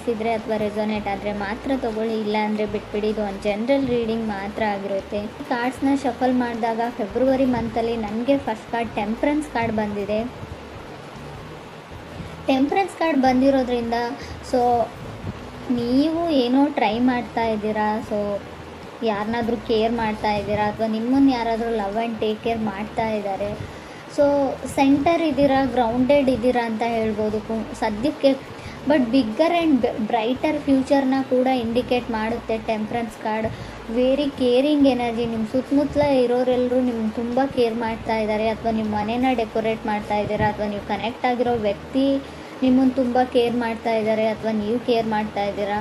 ಅನಿಸಿದರೆ ಅಥವಾ ರೆಸೊನೇಟ್ ಆದರೆ ಮಾತ್ರ ತೊಗೊಳ್ಳಿ, ಇಲ್ಲ ಅಂದರೆ ಬಿಟ್ಬಿಡಿ. ಇದು ಒಂದು ಜನರಲ್ ರೀಡಿಂಗ್ ಮಾತ್ರ ಆಗಿರುತ್ತೆ. ಕಾರ್ಡ್ಸ್ನ ಶಫಲ್ ಮಾಡಿದಾಗ ಫೆಬ್ರವರಿ ಮಂತಲ್ಲಿ ನನಗೆ ಫಸ್ಟ್ ಕಾರ್ಡ್ ಟೆಂಪ್ರೆನ್ಸ್ ಕಾರ್ಡ್ ಬಂದಿದೆ. ಟೆಂಪ್ರೆನ್ಸ್ ಕಾರ್ಡ್ ಬಂದಿರೋದ್ರಿಂದ ಸೊ ನೀವು ಏನೋ ಟ್ರೈ ಮಾಡ್ತಾ ಇದ್ದೀರಾ, ಸೊ ಯಾರನ್ನಾದ್ರೂ ಕೇರ್ ಮಾಡ್ತಾ ಇದ್ದೀರಾ ಅಥವಾ ನಿಮ್ಮನ್ನು ಯಾರಾದರೂ ಲವ್ ಆ್ಯಂಡ್ ಟೇಕ್ ಕೇರ್ ಮಾಡ್ತಾ ಇದ್ದಾರೆ. ಸೊ ಸೆಂಟರ್ ಇದ್ದೀರಾ, ಗ್ರೌಂಡೆಡ್ ಇದ್ದೀರಾ ಅಂತ ಹೇಳ್ಬೋದು ಸದ್ಯಕ್ಕೆ. ಬಟ್ ಬಿಗ್ಗರ್ ಆ್ಯಂಡ್ ಬ್ರೈಟರ್ ಫ್ಯೂಚರ್ನ ಕೂಡ ಇಂಡಿಕೇಟ್ ಮಾಡುತ್ತೆ temperance card. Very caring energy. ನಿಮ್ಮ ಸುತ್ತಮುತ್ತಲ ಇರೋರೆಲ್ಲರೂ ನಿಮ್ಗೆ ತುಂಬ ಕೇರ್ ಮಾಡ್ತಾ ಇದ್ದಾರೆ, ಅಥವಾ ನಿಮ್ಮ ಮನೇನ ಡೆಕೋರೇಟ್ ಮಾಡ್ತಾ ಇದ್ದೀರಾ, ಅಥವಾ ನೀವು ಕನೆಕ್ಟ್ ಆಗಿರೋ ವ್ಯಕ್ತಿ ನಿಮ್ಮನ್ನು ತುಂಬ ಕೇರ್ ಮಾಡ್ತಾ ಇದ್ದಾರೆ, ಅಥವಾ ನೀವು ಕೇರ್ ಮಾಡ್ತಾ ಇದ್ದೀರಾ.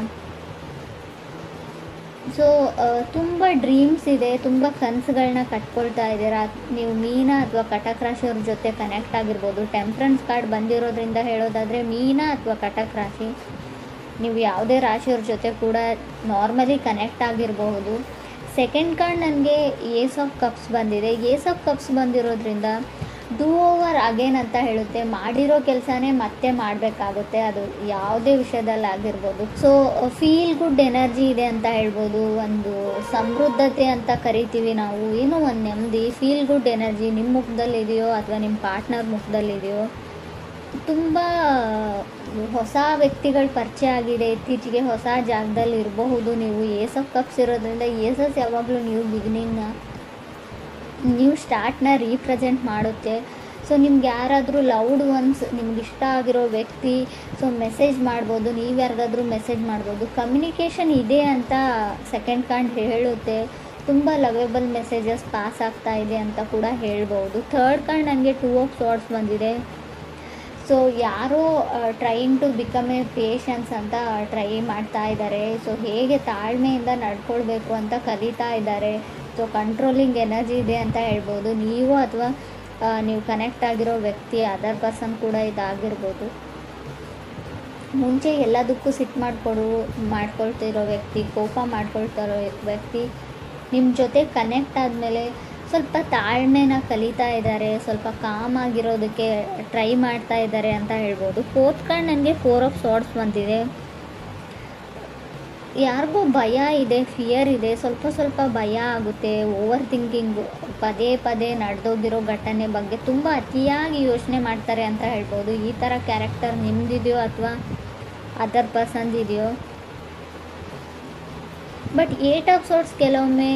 ಸೊ ತುಂಬ ಡ್ರೀಮ್ಸ್ ಇದೆ, ತುಂಬ ಕನಸುಗಳನ್ನ ಕಟ್ಕೊಳ್ತಾ ಇದ್ದೀರಾ. ನೀವು ಮೀನ ಅಥವಾ ಕಟಕ್ ರಾಶಿಯವ್ರ ಜೊತೆ ಕನೆಕ್ಟ್ ಆಗಿರ್ಬೋದು. ಟೆಂಪ್ರೆನ್ಸ್ ಕಾರ್ಡ್ ಬಂದಿರೋದ್ರಿಂದ ಹೇಳೋದಾದರೆ ಮೀನ ಅಥವಾ ಕಟಕ್ ರಾಶಿ, ನೀವು ಯಾವುದೇ ರಾಶಿಯವ್ರ ಜೊತೆ ಕೂಡ ನಾರ್ಮಲಿ ಕನೆಕ್ಟ್ ಆಗಿರಬಹುದು. ಸೆಕೆಂಡ್ ಕಾರ್ಡ್ ನನಗೆ ಏಸ್ ಆಫ್ ಕಪ್ಸ್ ಬಂದಿದೆ. ಏಸ್ ಆಫ್ ಕಪ್ಸ್ ಬಂದಿರೋದ್ರಿಂದ ಡೂ ಓವರ್ ಅಗೇನ್ ಅಂತ ಹೇಳುತ್ತೆ. ಮಾಡಿರೋ ಕೆಲಸನೇ ಮತ್ತೆ ಮಾಡಬೇಕಾಗುತ್ತೆ, ಅದು ಯಾವುದೇ ವಿಷಯದಲ್ಲಿ ಆಗಿರ್ಬೋದು. ಸೊ ಫೀಲ್ ಗುಡ್ ಎನರ್ಜಿ ಇದೆ ಅಂತ ಹೇಳ್ಬೋದು. ಒಂದು ಸಮೃದ್ಧತೆ ಅಂತ ಕರಿತೀವಿ ನಾವು, ಏನೋ ಒಂದು ನೆಮ್ಮದಿ, ಫೀಲ್ ಗುಡ್ ಎನರ್ಜಿ ನಿಮ್ಮ ಮುಖದಲ್ಲಿದೆಯೋ ಅಥವಾ ನಿಮ್ಮ ಪಾರ್ಟ್ನರ್ ಮುಖದಲ್ಲಿದೆಯೋ. ತುಂಬ ಹೊಸ ವ್ಯಕ್ತಿಗಳ ಪರಿಚಯ ಆಗಿದೆ ಇತ್ತೀಚೆಗೆ, ಹೊಸ ಜಾಗದಲ್ಲಿ ಇರಬಹುದು ನೀವು. ಏಸ್ ಆಫ್ ಕಪ್ಸ್ ಇರೋದ್ರಿಂದ ಏಸಸ್ ಯಾವಾಗಲೂ ನ್ಯೂ ಸ್ಟಾರ್ಟ್ನ ರೀಪ್ರೆಸೆಂಟ್ ಮಾಡುತ್ತೆ. ಸೊ ನಿಮ್ಗೆ ಯಾರಾದರೂ ಲವ್ಡ್ ಒನ್ಸ್, ನಿಮ್ಗೆ ಇಷ್ಟ ಆಗಿರೋ ವ್ಯಕ್ತಿ ಸೊ ಮೆಸೇಜ್ ಮಾಡ್ಬೋದು, ನೀವು ಯಾರಿಗಾದ್ರೂ ಮೆಸೇಜ್ ಮಾಡ್ಬೋದು. ಕಮ್ಯುನಿಕೇಷನ್ ಇದೆ ಅಂತ ಸೆಕೆಂಡ್ ಕಾರ್ಡ್ ಹೇಳುತ್ತೆ. ತುಂಬ ಲವೇಬಲ್ ಮೆಸೇಜಸ್ ಪಾಸ್ ಆಗ್ತಾ ಇದೆ ಅಂತ ಕೂಡ ಹೇಳ್ಬೋದು. ಥರ್ಡ್ ಕಾರ್ಡ್ ನನಗೆ ಟೂ ಆಫ್ ಸಾರ್ಡ್ಸ್ ಬಂದಿದೆ. ಸೊ ಯಾರೋ trying to become a patience ಅಂತ ಟ್ರೈ ಮಾಡ್ತಾ ಇದ್ದಾರೆ. ಸೊ ಹೇಗೆ ತಾಳ್ಮೆಯಿಂದ ನಡ್ಕೊಳ್ಬೇಕು ಅಂತ ಕಲಿತಾ ಇದ್ದಾರೆ. ಸೊ ಕಂಟ್ರೋಲಿಂಗ್ ಎನರ್ಜಿ ಇದೆ ಅಂತ ಹೇಳ್ಬೋದು. ನೀವು ಅಥವಾ ನೀವು ಕನೆಕ್ಟ್ ಆಗಿರೋ ವ್ಯಕ್ತಿ, ಅದರ್ ಪರ್ಸನ್ ಕೂಡ ಇದಾಗಿರ್ಬೋದು. ಮುಂಚೆ ಎಲ್ಲದಕ್ಕೂ ಸಿಟ್ಟು ಮಾಡ್ಕೊಳ್ತಿರೋ ವ್ಯಕ್ತಿ, ಕೋಪ ಮಾಡ್ಕೊಳ್ತಿರೋ ವ್ಯಕ್ತಿ ನಿಮ್ಮ ಜೊತೆ ಕನೆಕ್ಟ್ ಆದಮೇಲೆ ಸ್ವಲ್ಪ ತಾಳ್ಮೆನ ಕಲಿತಾ ಇದ್ದಾರೆ, ಸ್ವಲ್ಪ ಕಾಮ್ ಆಗಿರೋದಕ್ಕೆ ಟ್ರೈ ಮಾಡ್ತಾ ಇದ್ದಾರೆ ಅಂತ ಹೇಳ್ಬೋದು. ಫೋರ್ತ್ ಕಾರ್ಡ್ ನನಗೆ ಫೋರ್ ಆಫ್ ಸಾರ್ಡ್ಸ್ ಬಂದಿದೆ. ಯಾರಿಗೂ ಭಯ ಇದೆ, ಫಿಯರ್ ಇದೆ, ಸ್ವಲ್ಪ ಭಯ ಆಗುತ್ತೆ. ಓವರ್ ಥಿಂಕಿಂಗು, ಪದೇ ಪದೇ ನಡೆದೋಗಿರೋ ಘಟನೆ ಬಗ್ಗೆ ತುಂಬ ಅತಿಯಾಗಿ ಯೋಚನೆ ಮಾಡ್ತಾರೆ ಅಂತ ಹೇಳ್ಬೋದು. ಈ ಥರ ಕ್ಯಾರೆಕ್ಟರ್ ನಿಮ್ಮದಿದೆಯೋ ಅಥವಾ ಅದರ್ ಪರ್ಸನ್ಸ್ ಇದೆಯೋ. ಬಟ್ ಏಟ್ ಆಫ್ ಸಾರ್ಡ್ಸ್ ಕೆಲವೊಮ್ಮೆ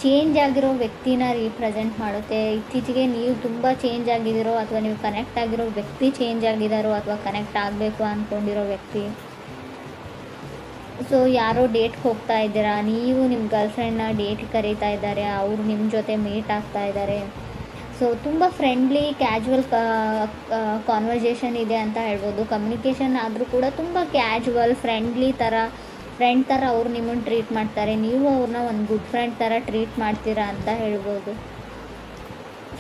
ಚೇಂಜ್ ಆಗಿರೋ ವ್ಯಕ್ತಿನ ರೀಪ್ರೆಸೆಂಟ್ ಮಾಡುತ್ತೆ. ಇತ್ತೀಚೆಗೆ ನೀವು ತುಂಬ ಚೇಂಜ್ ಆಗಿದ್ದೀರೋ ಅಥವಾ ನೀವು ಕನೆಕ್ಟ್ ಆಗಿರೋ ವ್ಯಕ್ತಿ ಚೇಂಜ್ ಆಗಿದ್ದಾರೋ ಅಥವಾ ಕನೆಕ್ಟ್ ಆಗಬೇಕು ಅಂದ್ಕೊಂಡಿರೋ ವ್ಯಕ್ತಿ. ಸೊ ಯಾರೋ ಡೇಟ್ಗೆ ಹೋಗ್ತಾ ಇದ್ದೀರಾ, ನೀವು ನಿಮ್ಮ ಗರ್ಲ್ಫ್ರೆಂಡ್ನ ಡೇಟ್ಗೆ ಕರೀತಾ ಇದ್ದಾರೆ, ಅವರು ನಿಮ್ಮ ಜೊತೆ ಮೀಟ್ ಆಗ್ತಾ ಇದ್ದಾರೆ. ಸೊ ತುಂಬ ಫ್ರೆಂಡ್ಲಿ ಕ್ಯಾಜುವಲ್ ಕಾನ್ವರ್ಸೇಷನ್ ಇದೆ ಅಂತ ಹೇಳ್ಬೋದು. ಕಮ್ಯುನಿಕೇಷನ್ ಆದರೂ ಕೂಡ ತುಂಬ ಕ್ಯಾಜುವಲ್ ಫ್ರೆಂಡ್ ಥರ ಅವ್ರು ನಿಮ್ಮನ್ನು ಟ್ರೀಟ್ ಮಾಡ್ತಾರೆ, ನೀವು ಅವ್ರನ್ನ ಒಂದು ಗುಡ್ ಫ್ರೆಂಡ್ ಥರ ಟ್ರೀಟ್ ಮಾಡ್ತೀರಾ ಅಂತ ಹೇಳ್ಬೋದು.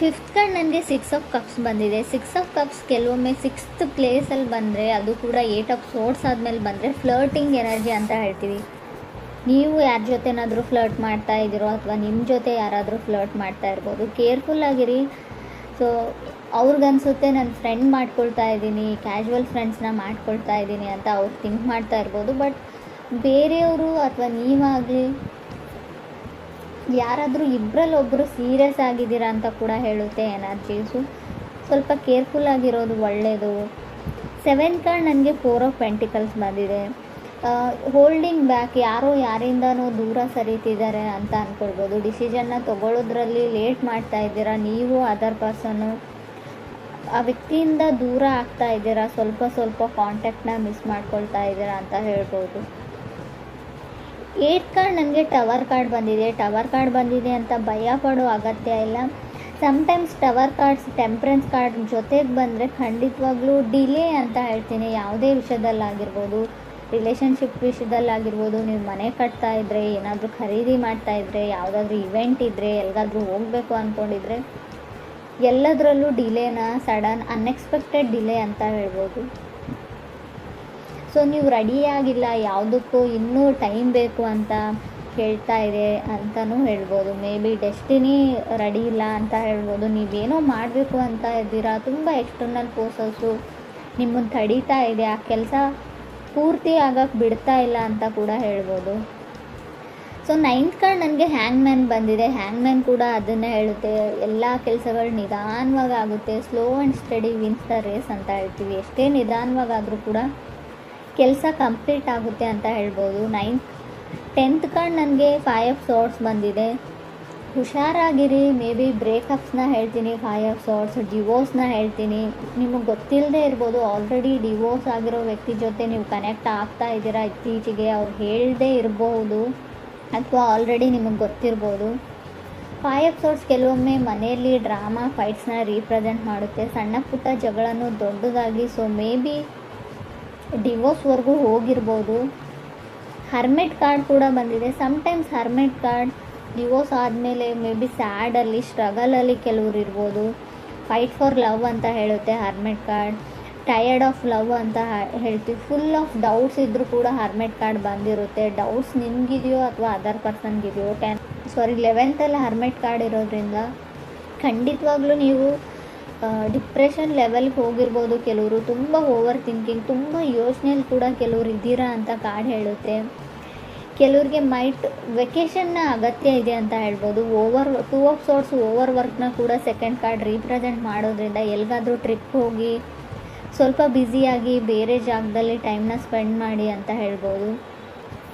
ಫಿಫ್ತ್ ಕಾರ್ಡ್ ನನಗೆ ಸಿಕ್ಸ್ ಆಫ್ ಕಪ್ಸ್ ಬಂದಿದೆ. ಸಿಕ್ಸ್ ಆಫ್ ಕಪ್ಸ್ ಕೆಲವೊಮ್ಮೆ ಸಿಕ್ಸ್ತ್ ಪ್ಲೇಸಲ್ಲಿ ಬಂದರೆ, ಅದು ಕೂಡ ಏಟ್ ಆಫ್ ಸೋರ್ಡ್ಸ್ ಆದಮೇಲೆ ಬಂದರೆ ಫ್ಲರ್ಟಿಂಗ್ ಎನರ್ಜಿ ಅಂತ ಹೇಳ್ತೀವಿ. ನೀವು ಯಾರ ಜೊತೆನಾದರೂ ಫ್ಲರ್ಟ್ ಮಾಡ್ತಾ ಇದ್ದೀರೋ ಅಥವಾ ನಿಮ್ಮ ಜೊತೆ ಯಾರಾದರೂ ಫ್ಲರ್ಟ್ ಮಾಡ್ತಾ ಇರ್ಬೋದು. ಕೇರ್ಫುಲ್ಲಾಗಿರಿ. ಸೊ ಅವ್ರಿಗನ್ಸುತ್ತೆ ನಾನು ಫ್ರೆಂಡ್ ಮಾಡ್ಕೊಳ್ತಾ ಇದ್ದೀನಿ, ಕ್ಯಾಶುವಲ್ ಫ್ರೆಂಡ್ಸ್ನ ಮಾಡ್ಕೊಳ್ತಾ ಇದ್ದೀನಿ ಅಂತ ಅವ್ರು ಥಿಂಕ್ ಮಾಡ್ತಾ ಇರ್ಬೋದು. ಬಟ್ ಬೇರೆಯವರು ಅಥವಾ ನೀವಾಗಲಿ ಯಾರಾದರೂ ಇಬ್ಬರಲ್ಲೊಬ್ಬರು ಸೀರಿಯಸ್ ಆಗಿದ್ದೀರಾ ಅಂತ ಕೂಡ ಹೇಳುತ್ತೆ ಎನರ್ಜೀಸು. ಸ್ವಲ್ಪ ಕೇರ್ಫುಲ್ಲಾಗಿರೋದು ಒಳ್ಳೆಯದು. ಸೆವೆನ್ ಕಾರ್ಡ್ ನನಗೆ ಫೋರ್ ಆಫ್ ಪೆಂಟಿಕಲ್ಸ್ ಬಂದಿದೆ. ಹೋಲ್ಡಿಂಗ್ ಬ್ಯಾಕ್, ಯಾರೋ ಯಾರಿಂದನೋ ದೂರ ಸರಿತಿದ್ದಾರೆ ಅಂತ ಅಂದ್ಕೊಳ್ಬೋದು. ಡಿಸಿಷನ್ನ ತೊಗೊಳ್ಳೋದ್ರಲ್ಲಿ ಲೇಟ್ ಮಾಡ್ತಾ ಇದ್ದೀರಾ, ನೀವು ಅದರ್ ಪರ್ಸನ್ನು ಆ ವ್ಯಕ್ತಿಯಿಂದ ದೂರ ಆಗ್ತಾ ಇದ್ದೀರಾ, ಸ್ವಲ್ಪ ಕಾಂಟ್ಯಾಕ್ಟ್ನ ಮಿಸ್ ಮಾಡ್ಕೊಳ್ತಾ ಇದ್ದೀರಾ ಅಂತ ಹೇಳ್ಬೋದು. ಏಟ್ ಕಾರ್ಡ್ ನನಗೆ ಟವರ್ ಕಾರ್ಡ್ ಬಂದಿದೆ. ಟವರ್ ಕಾರ್ಡ್ ಬಂದಿದೆ ಅಂತ ಭಯ ಪಡೋ ಅಗತ್ಯ ಇಲ್ಲ. Sometimes tower cards temperance card ಜೊತೆಗೆ ಬಂದರೆ ಖಂಡಿತವಾಗ್ಲೂ ಡಿಲೇ ಅಂತ ಹೇಳ್ತೀನಿ. ಯಾವುದೇ ವಿಷಯದಲ್ಲಾಗಿರ್ಬೋದು, ರಿಲೇಷನ್ಶಿಪ್ ವಿಷಯದಲ್ಲಾಗಿರ್ಬೋದು, ನೀವು ಮನೆ ಕಟ್ತಾ ಇದ್ದರೆ, ಏನಾದರೂ ಖರೀದಿ ಮಾಡ್ತಾ ಇದ್ದರೆ, ಯಾವುದಾದ್ರೂ ಇವೆಂಟ್ ಇದ್ದರೆ, ಎಲ್ಲಿಗಾದ್ರೂ ಹೋಗಬೇಕು ಅಂದ್ಕೊಂಡಿದ್ರೆ, ಎಲ್ಲದರಲ್ಲೂ ಡಿಲೇನ ಸಡನ್ ಅನ್ಎಕ್ಸ್ಪೆಕ್ಟೆಡ್ ಡಿಲೇ ಅಂತ ಹೇಳ್ಬೋದು. ಸೊ ನೀವು ರೆಡಿಯಾಗಿಲ್ಲ, ಯಾವುದಕ್ಕೂ ಇನ್ನೂ ಟೈಮ್ ಬೇಕು ಅಂತ ಹೇಳ್ತಾ ಇದೆ ಅಂತಲೂ ಹೇಳ್ಬೋದು. ಮೇ ಬಿ ಡೆಸ್ಟಿನಿ ರೆಡಿ ಇಲ್ಲ ಅಂತ ಹೇಳ್ಬೋದು. ನೀವೇನೋ ಮಾಡಬೇಕು ಅಂತ ಇದ್ದೀರಾ, ತುಂಬ ಎಕ್ಸ್ಟರ್ನಲ್ ಫೋರ್ಸಸ್ಸು ನಿಮ್ಮನ್ನು ತಡೀತಾ ಇದೆ. ಆ ಕೆಲಸ ಪೂರ್ತಿ ಆಗಕ್ಕೆ ಬಿಡ್ತಾ ಇಲ್ಲ ಅಂತ ಕೂಡ ಹೇಳ್ಬೋದು. ಸೊ 9th ಕಾರ್ಡ್ ನನಗೆ ಹ್ಯಾಂಗ್ಮ್ಯಾನ್ ಬಂದಿದೆ. ಹ್ಯಾಂಗ್ಮ್ಯಾನ್ ಕೂಡ ಅದನ್ನೇ ಹೇಳುತ್ತೆ, ಎಲ್ಲ ಕೆಲಸಗಳು ನಿಧಾನವಾಗಿ ಆಗುತ್ತೆ, slow and steady wins the race ಅಂತ ಹೇಳ್ತೀವಿ. ಎಷ್ಟೇ ನಿಧಾನವಾಗಾದರೂ ಕೂಡ ಕೆಲಸ ಕಂಪ್ಲೀಟ್ ಆಗುತ್ತೆ ಅಂತ ಹೇಳ್ಬೋದು. 10th ಕಾರ್ಡ್ ನನಗೆ 5 ಆಫ್ ಸಾರ್ಡ್ಸ್ ಬಂದಿದೆ. ಹುಷಾರಾಗಿರಿ, ಮೇ ಬಿ ಬ್ರೇಕಪ್ಸ್ನ ಹೇಳ್ತೀನಿ, 5 ಆಫ್ ಸಾರ್ಡ್ಸ್, ಡಿವೋರ್ಸ್ನ ಹೇಳ್ತೀನಿ. ನಿಮಗೆ ಗೊತ್ತಿಲ್ಲದೆ ಇರ್ಬೋದು, ಆಲ್ರೆಡಿ ಡಿವೋರ್ಸ್ ಆಗಿರೋ ವ್ಯಕ್ತಿ ಜೊತೆ ನೀವು ಕನೆಕ್ಟ್ ಆಗ್ತಾ ಇದ್ದೀರಾ ಇತ್ತೀಚೆಗೆ, ಅವ್ರು ಹೇಳದೇ ಇರ್ಬೋದು ಅಥವಾ ಆಲ್ರೆಡಿ ನಿಮಗೆ ಗೊತ್ತಿರ್ಬೋದು. 5 ಆಫ್ ಸಾರ್ಡ್ಸ್ ಕೆಲವೊಮ್ಮೆ ಮನೆಯಲ್ಲಿ ಡ್ರಾಮಾ ಫೈಟ್ಸ್ನ ರೀಪ್ರೆಸೆಂಟ್ ಮಾಡುತ್ತೆ, ಸಣ್ಣ ಪುಟ್ಟ ಜಗಳನೂ ದೊಡ್ಡದಾಗಿ. ಸೊ ಮೇ ಬಿ ಡಿವೋರ್ಸ್ವರೆಗೂ ಹೋಗಿರ್ಬೋದು. ಹರ್ಮೆಟ್ ಕಾರ್ಡ್ ಕೂಡ ಬಂದಿದೆ. ಸಮ್ಟೈಮ್ಸ್ ಹರ್ಮೆಟ್ ಕಾರ್ಡ್ ಡಿವೋರ್ಸ್ ಆದಮೇಲೆ ಮೇ ಬಿ ಸ್ಯಾಡಲ್ಲಿ, ಸ್ಟ್ರಗಲಲ್ಲಿ ಕೆಲವ್ರು ಇರ್ಬೋದು. ಫೈಟ್ ಫಾರ್ ಲವ್ ಅಂತ ಹೇಳುತ್ತೆ ಹರ್ಮೆಟ್ ಕಾರ್ಡ್. ಟಯರ್ಡ್ ಆಫ್ ಲವ್ ಅಂತ ಹೇಳ್ತೀವಿ. ಫುಲ್ ಆಫ್ ಡೌಟ್ಸ್ ಇದ್ದರೂ ಕೂಡ ಹರ್ಮೆಟ್ ಕಾರ್ಡ್ ಬಂದಿರುತ್ತೆ. ಡೌಟ್ಸ್ ನಿಮಗಿದೆಯೋ ಅಥವಾ ಅದರ್ ಪರ್ಸನ್ಗಿದೆಯೋ. 11th ಹರ್ಮೆಟ್ ಕಾರ್ಡ್ ಇರೋದ್ರಿಂದ ಖಂಡಿತವಾಗ್ಲೂ ನೀವು ಡಿಪ್ರೆಷನ್ ಲೆವೆಲ್ಗೆ ಹೋಗಿರ್ಬೋದು. ಕೆಲವರು ತುಂಬ ಓವರ್ ಥಿಂಕಿಂಗ್, ತುಂಬ ಯೋಚನೆಯಲ್ಲಿ ಕೂಡ ಕೆಲವರು ಇದ್ದೀರಾ ಅಂತ ಕಾರ್ಡ್ ಹೇಳುತ್ತೆ. ಕೆಲವ್ರಿಗೆ ವೆಕೇಷನ್ನ ಅಗತ್ಯ ಇದೆ ಅಂತ ಹೇಳ್ಬೋದು. 2 ಆಫ್ ಸಾರ್ಡ್ಸ್ ಓವರ್ ವರ್ಕ್ನ ಕೂಡ ಸೆಕೆಂಡ್ ಕಾರ್ಡ್ ರೀಪ್ರೆಸೆಂಟ್ ಮಾಡೋದ್ರಿಂದ ಎಲ್ಲಿಗಾದರೂ ಟ್ರಿಪ್ ಹೋಗಿ ಸ್ವಲ್ಪ ಬ್ಯುಸಿಯಾಗಿ ಬೇರೆ ಜಾಗದಲ್ಲಿ ಟೈಮ್ನ ಸ್ಪೆಂಡ್ ಮಾಡಿ ಅಂತ ಹೇಳ್ಬೋದು.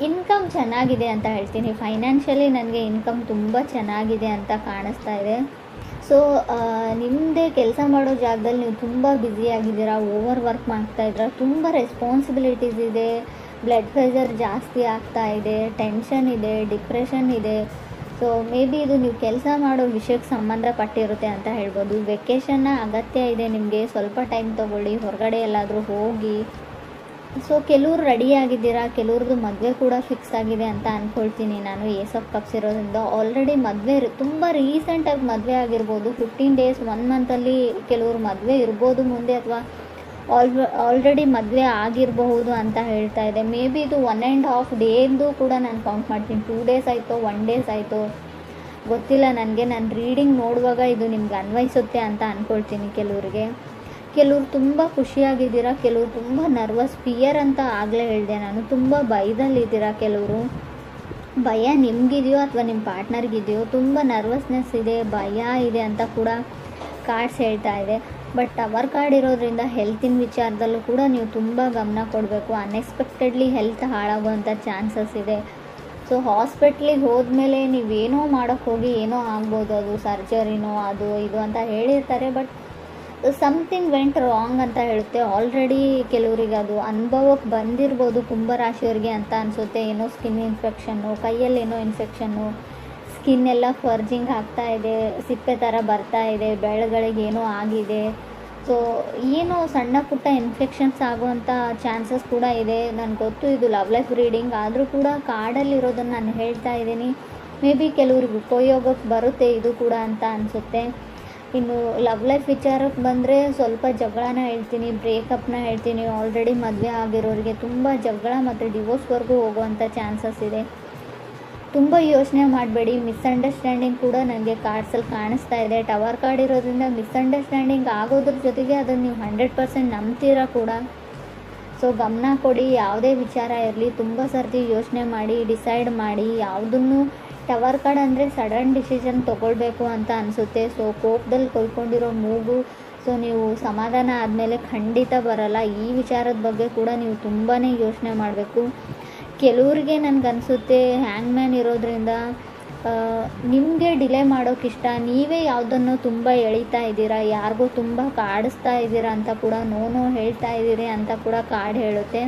ಇನ್ಕಮ್ ಚೆನ್ನಾಗಿದೆ ಅಂತ ಹೇಳ್ತೀನಿ. ಫೈನಾನ್ಷಿಯಲಿ ನನಗೆ ಇನ್ಕಮ್ ತುಂಬ ಚೆನ್ನಾಗಿದೆ ಅಂತ ಕಾಣಿಸ್ತಾ ಇದೆ. ಸೊ ನಿಮ್ಮದೇ ಕೆಲಸ ಮಾಡೋ ಜಾಗದಲ್ಲಿ ನೀವು ತುಂಬ ಬ್ಯುಸಿಯಾಗಿದ್ದೀರಾ, ಓವರ್ ವರ್ಕ್ ಮಾಡ್ತಾಯಿದ್ದೀರಾ, ತುಂಬ ರೆಸ್ಪಾನ್ಸಿಬಿಲಿಟೀಸ್ ಇದೆ, ಬ್ಲಡ್ ಪ್ರೆಷರ್ ಜಾಸ್ತಿ ಆಗ್ತಾ ಇದೆ, ಟೆನ್ಷನ್ ಇದೆ, ಡಿಪ್ರೆಷನ್ ಇದೆ. ಸೊ ಮೇ ಬಿ ಇದು ನೀವು ಕೆಲಸ ಮಾಡೋ ವಿಷಯಕ್ಕೆ ಸಂಬಂಧಪಟ್ಟಿರುತ್ತೆ ಅಂತ ಹೇಳ್ಬೋದು. ವೆಕೇಷನ್ನ ಅಗತ್ಯ ಇದೆ ನಿಮಗೆ, ಸ್ವಲ್ಪ ಟೈಮ್ ತೊಗೊಳ್ಳಿ, ಹೊರಗಡೆ ಎಲ್ಲಾದರೂ ಹೋಗಿ. ಸೊ ಕೆಲವ್ರು ರೆಡಿಯಾಗಿದ್ದೀರಾ, ಕೆಲವ್ರದ್ದು ಮದುವೆ ಕೂಡ ಫಿಕ್ಸ್ ಆಗಿದೆ ಅಂತ ಅಂದ್ಕೊಳ್ತೀನಿ ನಾನು. ಏಸ್ ಆಫ್ ಕಪ್ಸ್ ಇರೋದ್ರಿಂದ ಆಲ್ರೆಡಿ ಮದುವೆ ತುಂಬ ರೀಸೆಂಟಾಗಿ ಮದುವೆ ಆಗಿರ್ಬೋದು. 15 ಡೇಸ್ 1 ಮಂತಲ್ಲಿ ಕೆಲವ್ರು ಮದುವೆ ಇರ್ಬೋದು ಮುಂದೆ, ಅಥವಾ ಆಲ್ರೆಡಿ ಮದುವೆ ಆಗಿರಬಹುದು ಅಂತ ಹೇಳ್ತಾ ಇದೆ. ಮೇ ಬಿ ಇದು 1.5 ಡೇದು ಕೂಡ ನಾನು ಕೌಂಟ್ ಮಾಡ್ತೀನಿ. 2 ಡೇಸ್ ಆಯಿತು, 1 ಡೇಸ್ ಆಯಿತು, ಗೊತ್ತಿಲ್ಲ ನನಗೆ. ನಾನು ರೀಡಿಂಗ್ ನೋಡುವಾಗ ಇದು ನಿಮ್ಗೆ ಅನ್ವಯಿಸುತ್ತೆ ಅಂತ ಅಂದ್ಕೊಳ್ತೀನಿ. ಕೆಲವ್ರು ತುಂಬ ಖುಷಿಯಾಗಿದ್ದೀರಾ, ಕೆಲವ್ರು ತುಂಬ ನರ್ವಸ್, ಫಿಯರ್ ಅಂತ ಆಗಲೇ ಹೇಳಿದೆ ನಾನು. ತುಂಬ ಭಯದಲ್ಲಿದ್ದೀರಾ. ಕೆಲವರು ಭಯ ನಿಮಗಿದೆಯೋ ಅಥವಾ ನಿಮ್ಮ ಪಾರ್ಟ್ನರ್ಗಿದೆಯೋ, ತುಂಬ ನರ್ವಸ್ನೆಸ್ ಇದೆ, ಭಯ ಇದೆ ಅಂತ ಕೂಡ ಕಾರ್ಡ್ಸ್ ಹೇಳ್ತಾ ಇದೆ. ಬಟ್ ಟವರ್ ಕಾರ್ಡ್ ಇರೋದ್ರಿಂದ ಹೆಲ್ತಿನ ವಿಚಾರದಲ್ಲೂ ಕೂಡ ನೀವು ತುಂಬ ಗಮನ ಕೊಡಬೇಕು. ಅನ್ಎಕ್ಸ್ಪೆಕ್ಟೆಡ್ಲಿ ಹೆಲ್ತ್ ಹಾಳಾಗುವಂಥ ಚಾನ್ಸಸ್ ಇದೆ. ಸೊ ಹಾಸ್ಪಿಟ್ಲಿಗೆ ಹೋದ್ಮೇಲೆ ನೀವೇನೋ ಮಾಡೋಕ್ಕೆ ಹೋಗಿ ಏನೋ ಆಗ್ಬೋದು, ಅದು ಸರ್ಜರಿನೋ ಅದು ಇದು ಅಂತ ಹೇಳಿರ್ತಾರೆ. ಬಟ್ ಸಮಥಿಂಗ್ ವೆಂಟ್ ರಾಂಗ್ ಅಂತ ಹೇಳುತ್ತೆ. ಆಲ್ರೆಡಿ ಕೆಲವರಿಗೆ ಅದು ಅನುಭವಕ್ಕೆ ಬಂದಿರ್ಬೋದು ಕುಂಭರಾಶಿಯವರಿಗೆ ಅಂತ ಅನಿಸುತ್ತೆ. ಏನೋ ಸ್ಕಿನ್ ಇನ್ಫೆಕ್ಷನ್ನು, ಕೈಯಲ್ಲೇನೋ ಇನ್ಫೆಕ್ಷನ್ನು, ಸ್ಕಿನ್ ಎಲ್ಲ ಫರ್ಜಿಂಗ್ ಆಗ್ತಾ ಇದೆ, ಸಿಪ್ಪೆ ಥರ ಬರ್ತಾ ಇದೆ, ಬೆಳಗಳಿಗೆ ಏನೋ ಆಗಿದೆ. ಸೊ ಏನೋ ಸಣ್ಣ ಪುಟ್ಟ ಇನ್ಫೆಕ್ಷನ್ಸ್ ಆಗುವಂಥ ಚಾನ್ಸಸ್ ಕೂಡ ಇದೆ. ನನಗೆ ಗೊತ್ತು ಇದು ಲವ್ ಲೈಫ್ ರೀಡಿಂಗ್, ಆದರೂ ಕೂಡ ಕಾರ್ಡಲ್ಲಿರೋದನ್ನು ನಾನು ಹೇಳ್ತಾ ಇದ್ದೀನಿ. ಮೇ ಬಿ ಕೆಲವ್ರಿಗೆ ಉಪಯೋಗಕ್ಕೆ ಬರುತ್ತೆ ಇದು ಕೂಡ ಅಂತ ಅನಿಸುತ್ತೆ. ಇನ್ನು ಲವ್ ಲೈಫ್ ವಿಚಾರಕ್ಕೆ ಬಂದರೆ ಸ್ವಲ್ಪ ಜಗಳನ ಹೇಳ್ತೀನಿ, ಬ್ರೇಕಪ್ನ ಹೇಳ್ತೀನಿ. ಆಲ್ರೆಡಿ ಮದುವೆ ಆಗಿರೋರಿಗೆ ತುಂಬ ಜಗಳ ಮತ್ತು ಡಿವೋರ್ಸ್ವರೆಗೂ ಹೋಗುವಂಥ ಚಾನ್ಸಸ್ ಇದೆ. ತುಂಬ ಯೋಚನೆ ಮಾಡಬೇಡಿ. ಮಿಸ್ಅಂಡರ್ಸ್ಟ್ಯಾಂಡಿಂಗ್ ಕೂಡ ನನಗೆ ಕಾರ್ಡ್ಸಲ್ಲಿ ಕಾಣಿಸ್ತಾ ಇದೆ. ಟವರ್ ಕಾರ್ಡ್ ಇರೋದ್ರಿಂದ ಮಿಸ್ಅಂಡರ್ಸ್ಟ್ಯಾಂಡಿಂಗ್ ಆಗೋದ್ರ ಜೊತೆಗೆ ಅದನ್ನು ನೀವು 100% ನಂಬ್ತೀರಾ ಕೂಡ. ಸೊ ಗಮನ ಕೊಡಿ. ಯಾವುದೇ ವಿಚಾರ ಇರಲಿ ತುಂಬ ಸರ್ತಿ ಯೋಚನೆ ಮಾಡಿ ಡಿಸೈಡ್ ಮಾಡಿ. ಯಾವುದನ್ನು ಟವರ್ ಕಾರ್ಡ್ ಅಂದರೆ ಸಡನ್ ಡಿಸಿಷನ್ ತೊಗೊಳ್ಬೇಕು ಅಂತ ಅನಿಸುತ್ತೆ. ಸೊ ಕೋಪದಲ್ಲಿ ಕೊಯ್ಕೊಂಡಿರೋ ಮೂಗು, ಸೊ ನೀವು ಸಮಾಧಾನ ಆದಮೇಲೆ ಖಂಡಿತ ಬರಲ್ಲ. ಈ ವಿಚಾರದ ಬಗ್ಗೆ ಕೂಡ ನೀವು ತುಂಬಾ ಯೋಚನೆ ಮಾಡಬೇಕು. ಕೆಲವ್ರಿಗೆ ನನಗನ್ಸುತ್ತೆ ಹ್ಯಾಂಗ್ಮ್ಯಾನ್ ಇರೋದ್ರಿಂದ ನಿಮಗೆ ಡಿಲೇ ಮಾಡೋಕ್ಕಿಷ್ಟ, ನೀವೇ ಯಾವುದನ್ನು ತುಂಬ ಎಳಿತಾ ಇದ್ದೀರಾ, ಯಾರಿಗೂ ತುಂಬ ಕಾಡಿಸ್ತಾ ಇದ್ದೀರಾ ಅಂತ ಕೂಡ, ನೋ ಹೇಳ್ತಾ ಇದ್ದೀರಿ ಅಂತ ಕೂಡ ಕಾರ್ಡ್ ಹೇಳುತ್ತೆ.